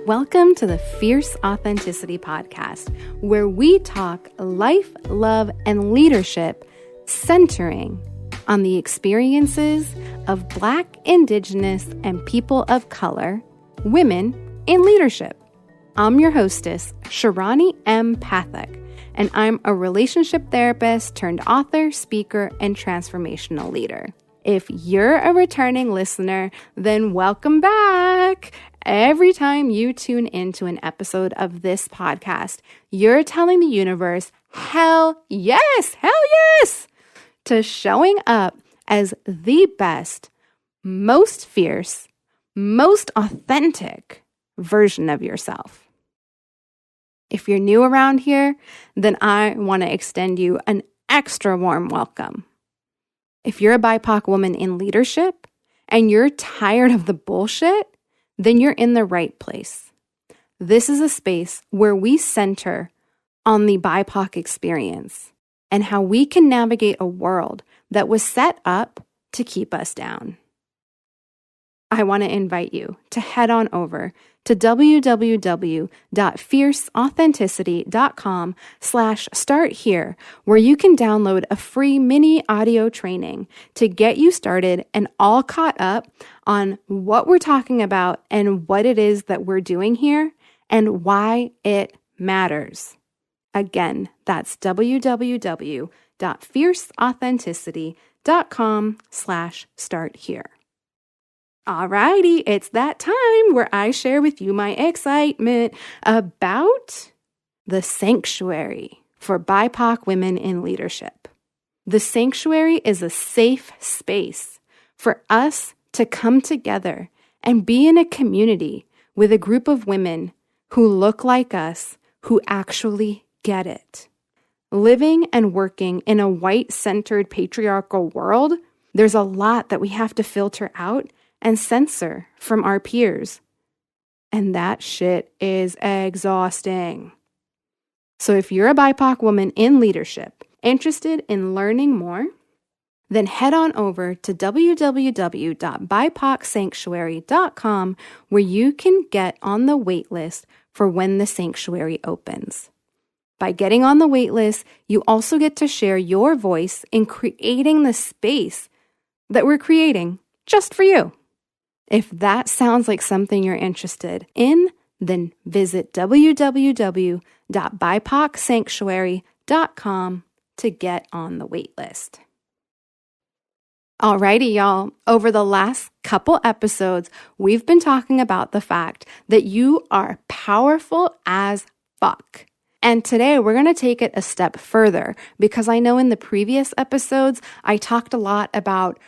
Welcome to the Fierce Authenticity Podcast, where we talk life, love, and leadership centering on the experiences of Black, Indigenous, and people of color, women in leadership. I'm your hostess, Sharani M. Pathak, and I'm a relationship therapist turned author, speaker, and transformational leader. If you're a returning listener, then welcome back. Every time you tune into an episode of this podcast, you're telling the universe, hell yes, to showing up as the best, most fierce, most authentic version of yourself. If you're new around here, then I want to extend you an extra warm welcome. If you're a BIPOC woman in leadership and you're tired of the bullshit, then you're in the right place. This is a space where we center on the BIPOC experience and how we can navigate a world that was set up to keep us down. I want to invite you to head on over to www.fierceauthenticity.com/start here, where you can download a free mini audio training to get you started and all caught up on what we're talking about and what it is that we're doing here and why it matters. Again, that's www.fierceauthenticity.com/start here. Alrighty, it's that time where I share with you my excitement about the sanctuary for BIPOC women in leadership. The sanctuary is a safe space for us to come together and be in a community with a group of women who look like us, who actually get it. Living and working in a white-centered patriarchal world, there's a lot that we have to filter out and censor from our peers. And that shit is exhausting. So if you're a BIPOC woman in leadership, interested in learning more, then head on over to www.bipocsanctuary.com, where you can get on the wait list for when the sanctuary opens. By getting on the wait list, you also get to share your voice in creating the space that we're creating just for you. If that sounds like something you're interested in, then visit www.bipocsanctuary.com to get on the wait list. Alrighty, y'all. Over the last couple episodes, we've been talking about the fact that you are powerful as fuck. And today we're going to take it a step further, because I know in the previous episodes, I talked a lot about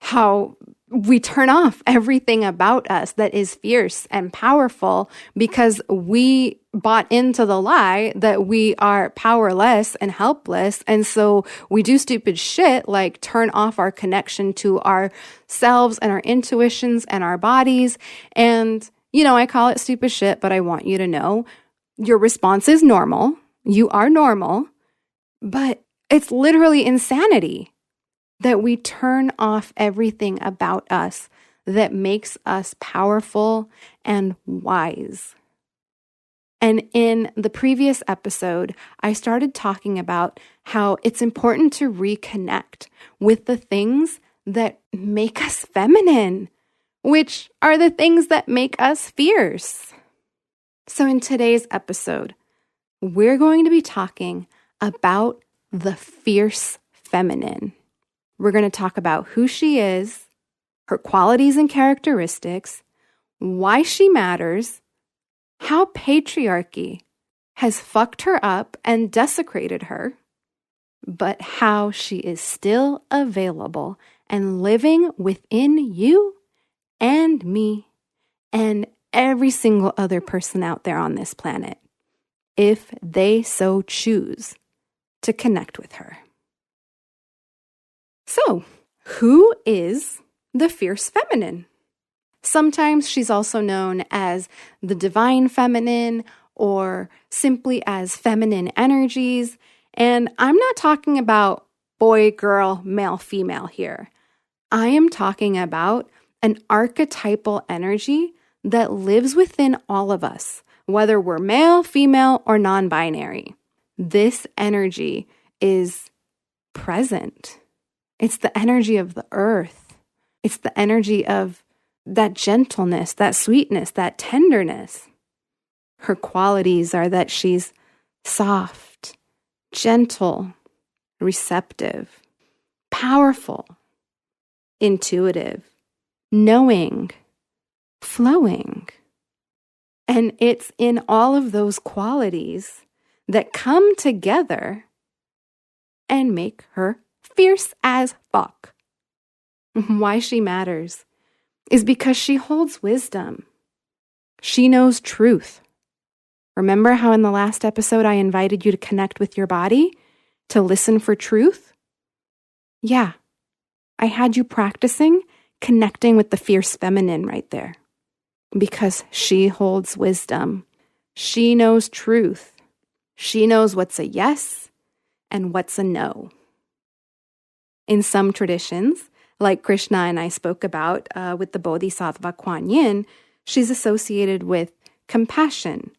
how we turn off everything about us that is fierce and powerful because we bought into the lie that we are powerless and helpless. And so we do stupid shit like turn off our connection to ourselves and our intuitions and our bodies. And, I call it stupid shit, but I want you to know your response is normal. You are normal, but it's literally insanity that we turn off everything about us that makes us powerful and wise. And in the previous episode, I started talking about how it's important to reconnect with the things that make us feminine, which are the things that make us fierce. So in today's episode, we're going to be talking about the fierce feminine. We're going to talk about who she is, her qualities and characteristics, why she matters, how patriarchy has fucked her up and desecrated her, but how she is still available and living within you and me and every single other person out there on this planet, if they so choose to connect with her. So, who is the fierce feminine? Sometimes she's also known as the divine feminine or simply as feminine energies. And I'm not talking about boy, girl, male, female here. I am talking about an archetypal energy that lives within all of us, whether we're male, female, or non-binary. This energy is present. It's the energy of the earth. It's the energy of that gentleness, that sweetness, that tenderness. Her qualities are that she's soft, gentle, receptive, powerful, intuitive, knowing, flowing. And it's in all of those qualities that come together and make her fierce as fuck. Why she matters is because she holds wisdom. She knows truth. Remember how in the last episode I invited you to connect with your body, to listen for truth? Yeah, I had you practicing connecting with the fierce feminine right there. Because she holds wisdom. She knows truth. She knows what's a yes and what's a no. In some traditions, like Krishna and I spoke about with the Bodhisattva Kuan Yin, she's associated with compassion.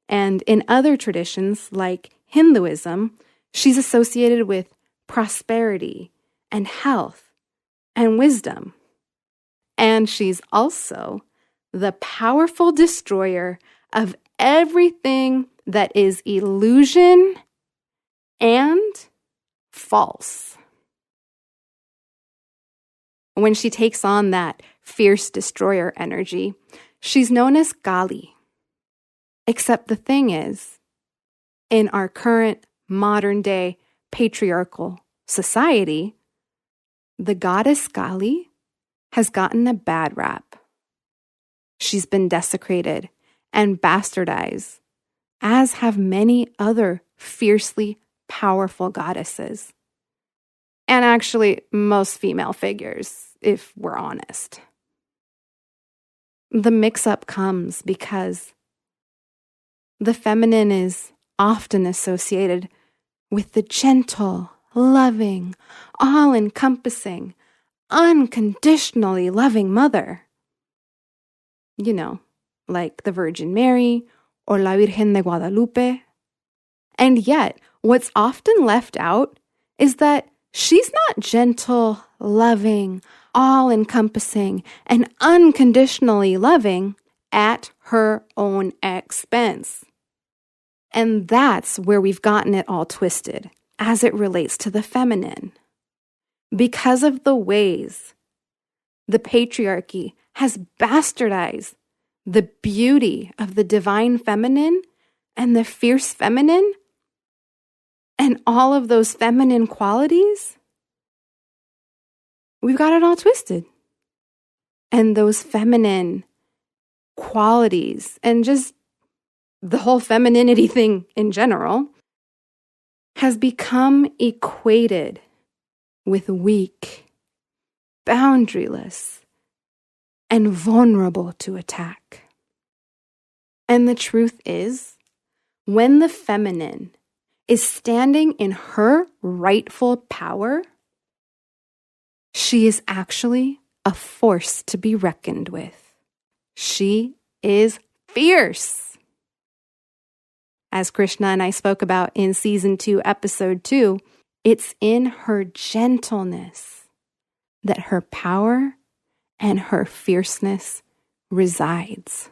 And in other traditions, like Hinduism, she's associated with prosperity and health and wisdom. And she's also the powerful destroyer of everything that is illusion and false. When she takes on that fierce destroyer energy, she's known as Kali. Except the thing is, in our current modern day patriarchal society, the goddess Kali has gotten a bad rap. She's been desecrated and bastardized, as have many other fiercely powerful goddesses. And actually, most female figures, if we're honest. The mix-up comes because the feminine is often associated with the gentle, loving, all-encompassing, unconditionally loving mother. You know, like the Virgin Mary or La Virgen de Guadalupe. And yet, what's often left out is that she's not gentle, loving, all-encompassing, and unconditionally loving at her own expense. And that's where we've gotten it all twisted as it relates to the feminine. Because of the ways the patriarchy has bastardized the beauty of the divine feminine and the fierce feminine and all of those feminine qualities, we've got it all twisted. And those feminine qualities and just the whole femininity thing in general has become equated with weak, boundaryless, and vulnerable to attack. And the truth is, when the feminine is standing in her rightful power, she is actually a force to be reckoned with. She is fierce. As Krishna and I spoke about in Season 2, Episode 2, it's in her gentleness that her power and her fierceness resides.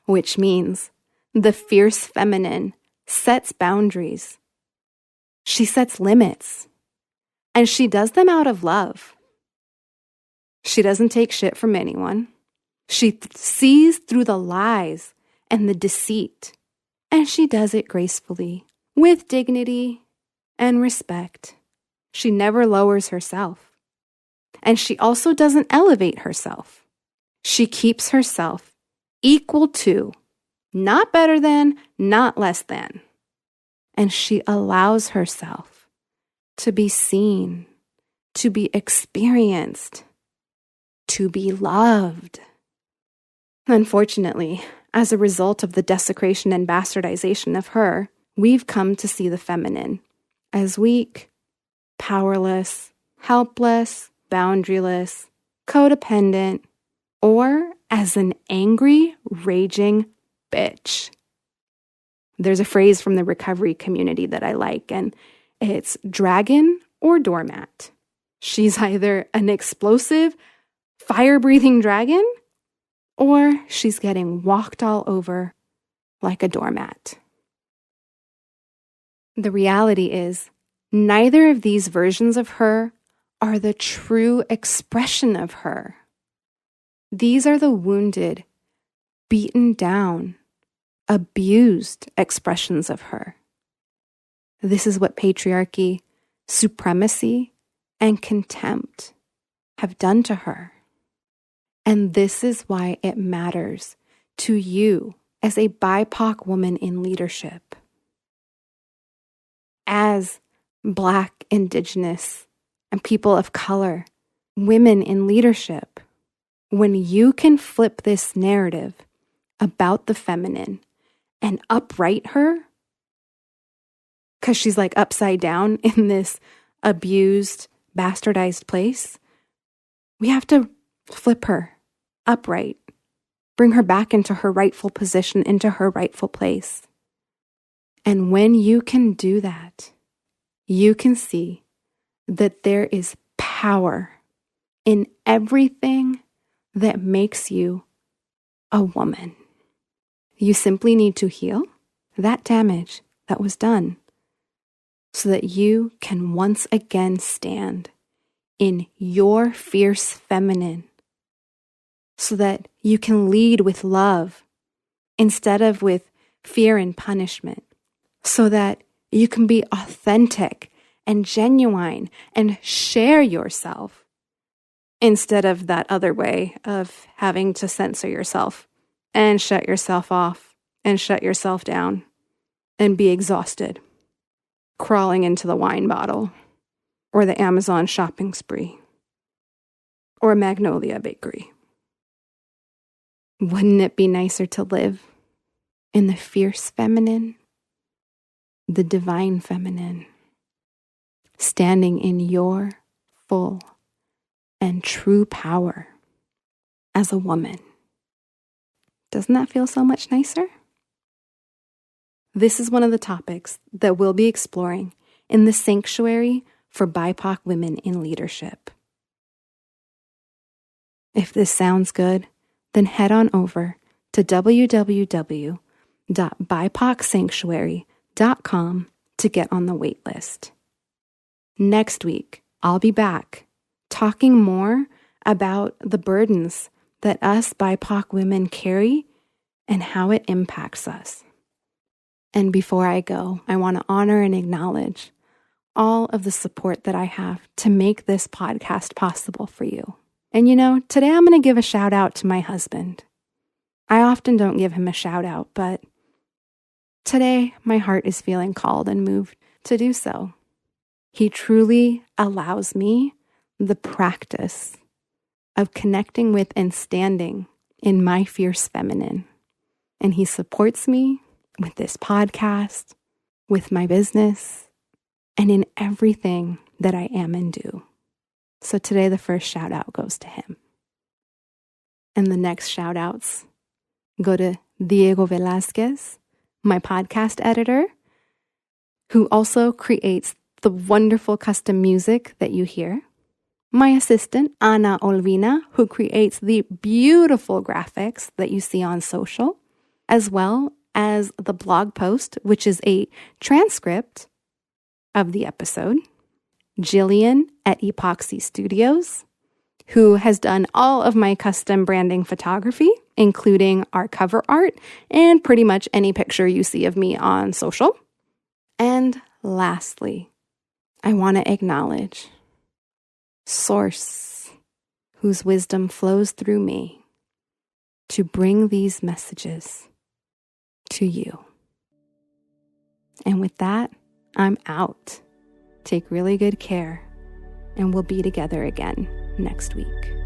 Which means the fierce feminine sets boundaries. She sets limits. And she does them out of love. She doesn't take shit from anyone. She sees through the lies and the deceit. And she does it gracefully, with dignity and respect. She never lowers herself. And she also doesn't elevate herself. She keeps herself equal to, not better than, not less than. And she allows herself to be seen, to be experienced, to be loved. Unfortunately, as a result of the desecration and bastardization of her, we've come to see the feminine as weak, powerless, helpless, boundaryless, codependent, or as an angry, raging bitch. There's a phrase from the recovery community that I like, and it's dragon or doormat. She's either an explosive, fire-breathing dragon, or she's getting walked all over like a doormat. The reality is, neither of these versions of her are the true expression of her. These are the wounded, beaten down, abused expressions of her. This is what patriarchy, supremacy, and contempt have done to her. And this is why it matters to you as a BIPOC woman in leadership, as Black, Indigenous, and people of color, women in leadership. When you can flip this narrative about the feminine and upright her, because she's like upside down in this abused, bastardized place, we have to flip her upright, bring her back into her rightful position, into her rightful place. And when you can do that, you can see that there is power in everything that makes you a woman. You simply need to heal that damage that was done so that you can once again stand in your fierce feminine, so that you can lead with love instead of with fear and punishment, so that you can be authentic and genuine and share yourself instead of that other way of having to censor yourself and shut yourself off and shut yourself down and be exhausted, crawling into the wine bottle or the Amazon shopping spree or Magnolia Bakery. Wouldn't it be nicer to live in the fierce feminine, the divine feminine, standing in your full and true power as a woman? Doesn't that feel so much nicer? This is one of the topics that we'll be exploring in the Sanctuary for BIPOC Women in Leadership. If this sounds good, then head on over to www.bipocsanctuary.com to get on the wait list. Next week, I'll be back talking more about the burdens that us BIPOC women carry and how it impacts us. And before I go, I want to honor and acknowledge all of the support that I have to make this podcast possible for you. And today I'm going to give a shout out to my husband. I often don't give him a shout out, but today my heart is feeling called and moved to do so. He truly allows me the practice of connecting with and standing in my fierce feminine. And he supports me with this podcast, with my business, and in everything that I am and do. So today the first shout out goes to him. And the next shout outs go to Diego Velázquez, my podcast editor, who also creates the wonderful custom music that you hear. My assistant, Ana Olvina, who creates the beautiful graphics that you see on social, as well as the blog post, which is a transcript of the episode. Jillian at Epoxy Studios, who has done all of my custom branding photography, including our cover art and pretty much any picture you see of me on social. And lastly, I want to acknowledge Source, whose wisdom flows through me to bring these messages to you. And with that, I'm out. Take really good care, and we'll be together again next week.